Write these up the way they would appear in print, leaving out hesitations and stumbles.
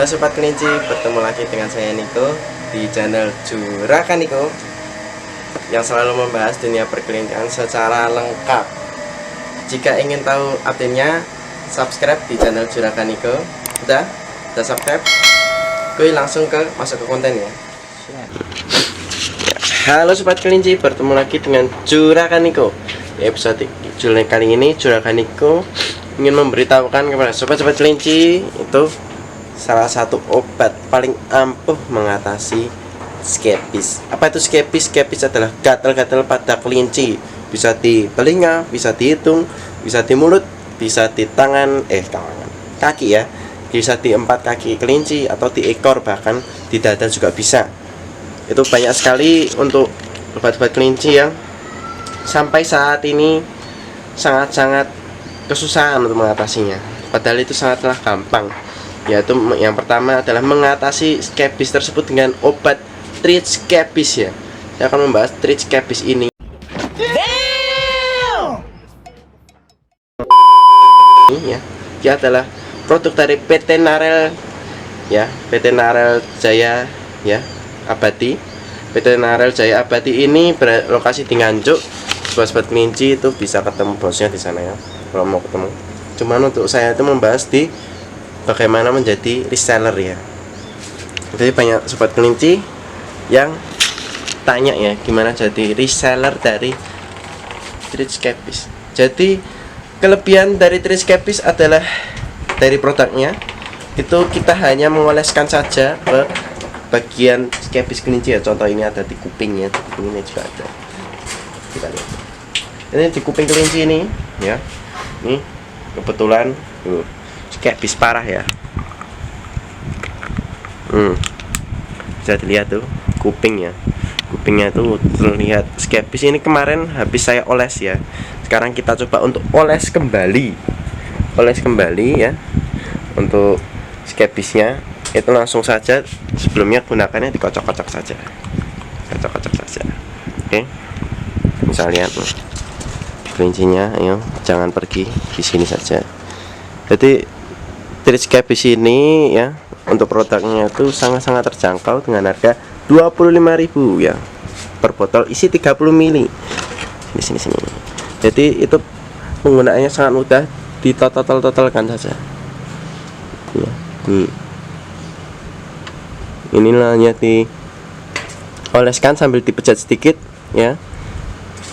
Halo Sobat Kelinci, bertemu lagi dengan saya Niko di channel Juragan Niko yang selalu membahas dunia perkelincingan secara lengkap. Jika ingin tahu update-nya, subscribe di channel Juragan Niko. Udah subscribe? Gue langsung masuk ke konten ya. Halo Sobat Kelinci, bertemu lagi dengan Juragan Niko. Di episode kali ini Juragan Niko ingin memberitahukan kepada sobat-sobat kelinci itu salah satu obat paling ampuh mengatasi skepis. Apa itu skepis? Skepis adalah gatal-gatal pada kelinci. Bisa di telinga, bisa di hidung, bisa di mulut, bisa di kaki ya. Bisa di 4 kaki kelinci atau di ekor, bahkan di dada juga bisa. Itu banyak sekali untuk obat-obat kelinci yang sampai saat ini sangat-sangat kesusahan untuk mengatasinya. Padahal itu sangatlah gampang. Yaitu yang pertama adalah mengatasi skepis tersebut dengan obat treat skepis ya. Saya akan membahas treat skepis ini. Ini ya, dia adalah produk dari PT Narel ya, PT Narel Jaya ya, Abadi. PT Narel Jaya Abadi ini berlokasi di Nganjuk. Sobat-sobat kelinci itu bisa ketemu bosnya di sana ya, kalau mau ketemu. Cuman untuk saya itu membahas di bagaimana menjadi reseller ya. Jadi banyak sobat kelinci yang tanya ya, gimana jadi reseller dari treat skepis. Jadi kelebihan dari treat skepis adalah dari produknya itu kita hanya mengoleskan saja ke bagian skepis kelinci ya. Contoh ini ada di kupingnya, ini juga ada. Kita lihat. Ini di kuping kelinci ini ya. Ini kebetulan skepis parah ya. Bisa dilihat tuh kupingnya. Kupingnya tuh terlihat skepis. Ini kemarin habis saya oles ya. Sekarang kita coba untuk oles kembali. Oles kembali ya. Untuk skepisnya itu langsung saja, sebelumnya gunakannya dikocok-kocok saja. Kocok-kocok saja. Oke. Bisa lihat nih. Kelincinya, ayo jangan pergi, di sini saja. Jadi treat skepis ini ya, untuk produknya itu sangat-sangat terjangkau dengan harga 25.000 ya per botol isi 30 ml. Sini. Jadi itu penggunaannya sangat mudah, ditotal-totalkan saja. Ya, inilah hanya dioleskan sambil dipecat sedikit ya.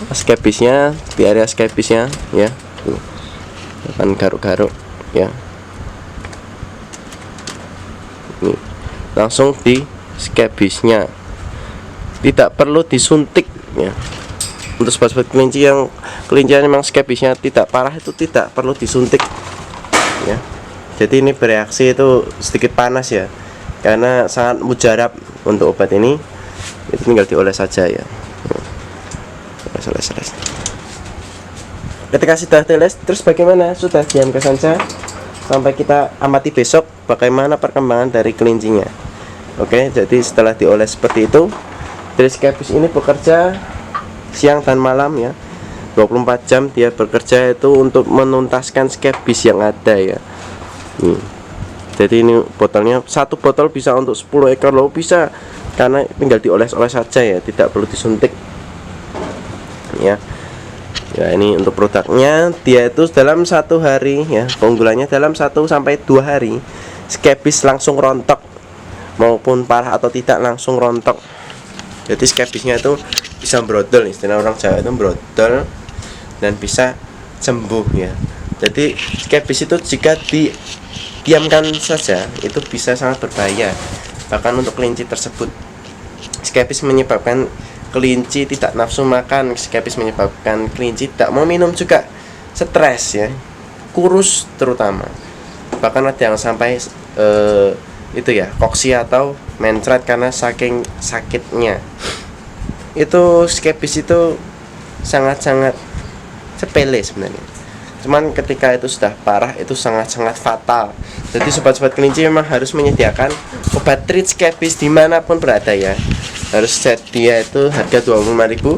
Skepisnya di area skepisnya ya, tuh akan garuk-garuk ya. Ini langsung di skepisnya, tidak perlu disuntik ya. Untuk sobat-sobat kelinci yang kelincian memang skepisnya tidak parah, itu tidak perlu disuntik ya. Jadi ini bereaksi itu sedikit panas ya, karena sangat mujarab untuk obat ini. Itu tinggal dioles saja ya. Selesai. Ketika sudah teles, terus bagaimana? Sudah diamkan saja sampai kita amati besok bagaimana perkembangan dari kelincinya. Oke, jadi setelah dioles seperti itu, treat skepis ini bekerja siang dan malam ya. 24 jam dia bekerja itu untuk menuntaskan skepis yang ada ya. Jadi ini botolnya, satu botol bisa untuk 10 ekor loh, bisa, karena tinggal dioles-oles saja ya, tidak perlu disuntik. Ya, ini untuk produknya, dia itu dalam 1 hari ya, keunggulannya dalam 1 sampai 2 hari skepis langsung rontok, maupun parah atau tidak langsung rontok. Jadi skepisnya itu bisa brodol, istilah orang Jawa itu brodol, dan bisa sembuh ya. Jadi skepis itu jika didiamkan saja itu bisa sangat berbahaya, bahkan untuk kelinci tersebut. Skepis menyebabkan kelinci tidak nafsu makan, skepis menyebabkan kelinci tidak mau minum juga, stres ya, kurus terutama. Bahkan ada yang sampai itu ya, koksia atau mencret karena saking sakitnya. Itu skepis itu sangat-sangat sepele sebenarnya. Cuman ketika itu sudah parah, itu sangat-sangat fatal. Jadi sobat-sobat kelinci memang harus menyediakan obat treat skepis dimanapun berada ya. Harus sedia itu harga 25.000.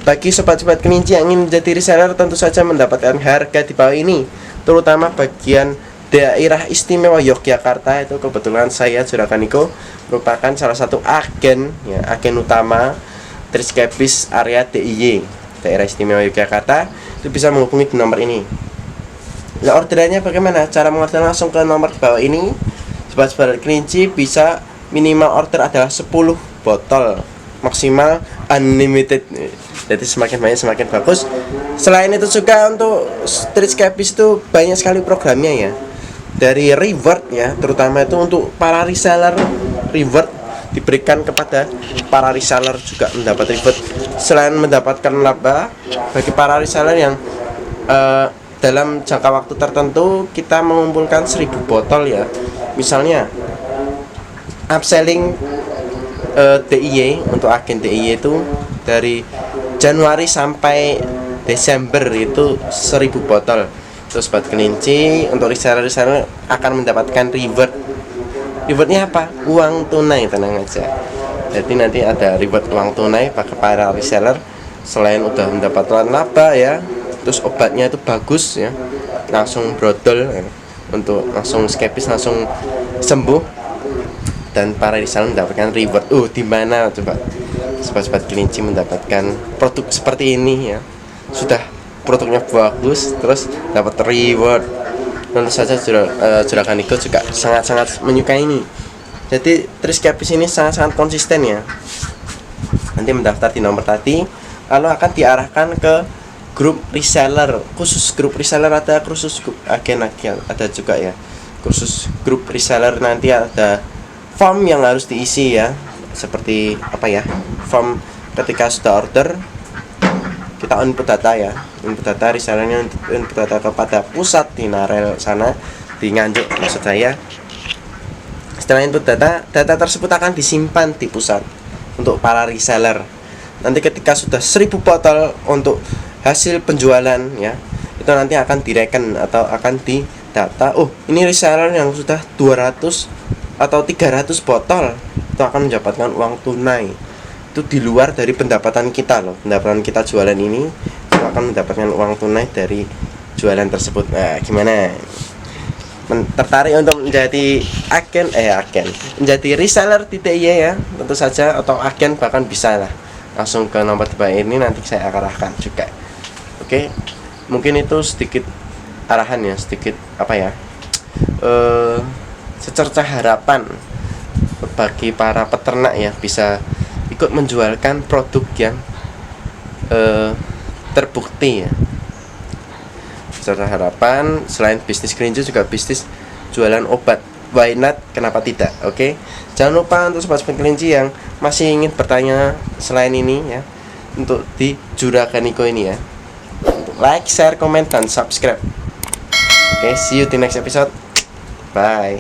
Bagi sobat-sobat kelinci yang ingin menjadi reseller, tentu saja mendapatkan harga di bawah ini, terutama bagian daerah istimewa Yogyakarta itu kebetulan saya Juragan Niko merupakan salah satu agen ya, agen utama Triskepis area DIY daerah istimewa Yogyakarta. Itu bisa menghubungi di nomor ini. Nah, orderannya bagaimana? Cara mengorder langsung ke nomor di bawah ini. Sobat-sobat kelinci bisa minimal order adalah 10 botol, maksimal unlimited. Jadi semakin banyak semakin bagus. Selain itu juga untuk Triskepis itu banyak sekali programnya ya. Dari reward ya, terutama itu untuk para reseller, reward diberikan kepada para reseller juga mendapat reward. Selain mendapatkan laba bagi para reseller yang dalam jangka waktu tertentu kita mengumpulkan 1000 botol ya. Misalnya upselling DIY untuk agen DIY itu dari Januari sampai Desember itu 1000 botol. Terus Sobat Kelinci untuk reseller-reseller akan mendapatkan reward. Rewardnya apa? Uang tunai, tenang aja. Jadi nanti ada reward uang tunai bagi para reseller. Selain udah mendapatkan laba ya, terus obatnya itu bagus ya, langsung brodol ya, untuk langsung skepis langsung sembuh. Dan para reseller mendapatkan reward. Di mana coba Sobat Kelinci mendapatkan produk seperti ini ya? Sudah produknya bagus terus dapat reward. Tentu saja Juragan Niko juga sangat-sangat menyukai ini. Jadi Triskepis ini sangat-sangat konsisten ya. Nanti mendaftar di nomor tadi, lalu akan diarahkan ke grup reseller. Khusus grup reseller ada, khusus grup agen-agen ada juga ya. Khusus grup reseller nanti ada form yang harus diisi ya. Seperti apa ya? Form ketika sudah order kita input data ya, input data resellernya input data kepada pusat di Narel sana, di Nganjuk maksud saya. Setelah input data tersebut akan disimpan di pusat untuk para reseller. Nanti ketika sudah 1000 botol untuk hasil penjualan ya, itu nanti akan direken atau akan didata. Ini reseller yang sudah 200 atau 300 botol itu akan mendapatkan uang tunai. Itu di luar dari pendapatan kita loh. Pendapatan kita jualan ini itu akan mendapatkan uang tunai dari jualan tersebut. Nah, gimana? Tertarik untuk menjadi agen menjadi reseller DIY ya? Tentu saja, atau agen bahkan bisa lah. Langsung ke nomor di bawah ini nanti saya arahkan juga. Oke. Mungkin itu sedikit arahan ya, sedikit apa ya? Secercah harapan bagi para peternak ya, bisa ikut menjualkan produk yang terbukti ya. Secara harapan selain bisnis kelinci juga bisnis jualan obat. Why not? Kenapa tidak? Oke. Jangan lupa untuk sobat kelinci yang masih ingin bertanya selain ini ya, untuk di Juragan Niko ini ya, untuk like, share, komen, dan subscribe. Oke, see you di next episode. Bye.